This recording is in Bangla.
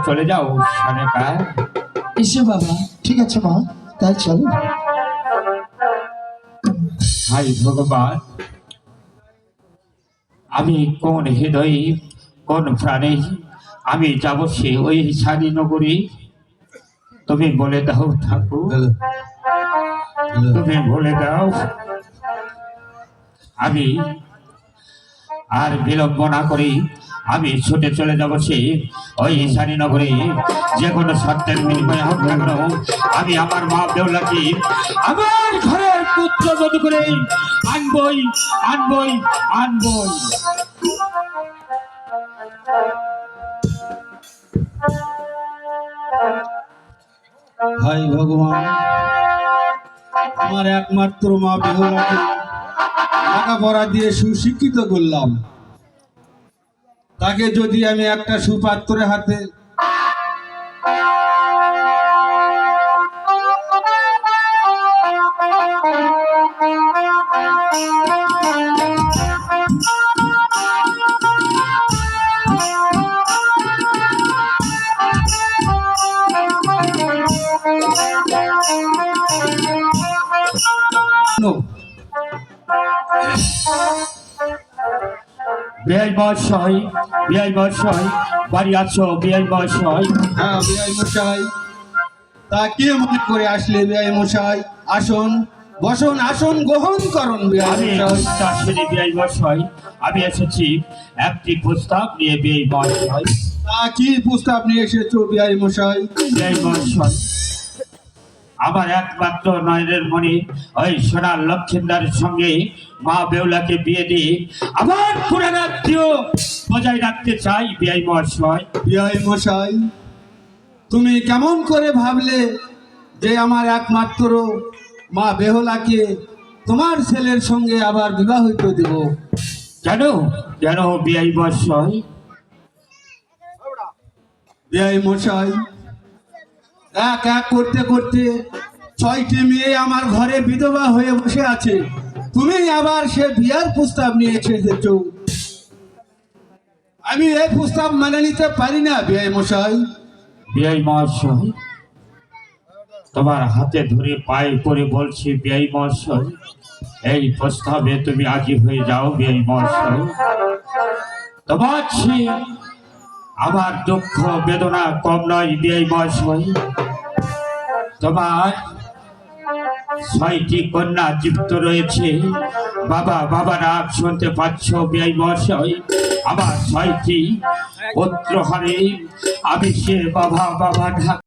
চলে যাও সানেকা। এসো বাবা। ঠিক আছে মা, তাই চল। হাই ভগবান, আমি কোন হৃদয়ে কোন প্রাণে আমি যাব সে ওই সারি নগরী? তুমি বলে দাও ঠাকুর, তুমি বলে দাও। আমি আর বিলম্ব না করি আমি ছুটে চলে যাব সে ওই ঈশানী নগরে। যে কোনো সত্যের বিনিময়ে হোক না কেন আমি আমার মা বেহুলাকে আমার ঘরের পুত্র বধূ করে আনবই আনবই আনবই। হাই ভগবান, আমার একমাত্র মা বেহুলাকে লেখাপড়া দিয়ে সুশিক্ষিত করলাম, তাকে যদি আমি একটা সুপাত্রের হাতে বিয়াই মশাই, বিয়াই মশাই, বাড়ি আছো বিয়াই মশাই? হ্যাঁ বিআই মশাই, তা কে মনে করে আসলে বিআই মশাই? আসুন বসুন, আসুন গ্রহণ করুন বিআই আমি মশাই। আসলে বিয়াই মশাই, আমি এসেছি একটি প্রস্তাব নিয়ে বিয়াই মশাই। তা কি প্রস্তাব নিয়ে এসেছো বিআই মশাই? বিয়াই মশাই, আমার একমাত্র নয়নের মণি ওই সোনার লক্ষ্মীন্দারের সঙ্গে মা বেহুলাকে বিয়ে দিয়ে আমার পুরানাত্মীয় বজায় রাখতে চাই বিয়াই মশাই। বিআই মশাই, তুমি কেমন করে ভাবলে যে আমার একমাত্র মা বেহুলাকে তোমার ছেলের সঙ্গে আবার বিবাহিত দেব? জানো জানো বিয়াই মশাই, বিআই মশাই, এক এক করতে করতে 6টি মেয়ে আমার ঘরে বিধবা হয়ে বসে আছে, তুমি আবার সে বিয়ার প্রস্তাব নিয়ে এসেছ। আমি এই প্রস্তাব মেনে নিতে পারি না বিআই মশাই। বিয়াই মশাই, তোমার হাতে ধরে পায়ে পড়ে বলছি বিয়াই মশাই, এই প্রস্তাবে তুমি রাজি হয়ে যাও বিয়াই মশাই। তোমার চেয়ে আমার দুঃখ বেদনা কম নয় বিয়াই মশাই। তোমার 6টি কন্যা জীবিত রয়েছে, বাবা বাবা ডাক শুনতে পাচ্ছ বিয়াই মশাই? আমার 6টি পুত্র হারে আমি সে বাবা বাবা ডাক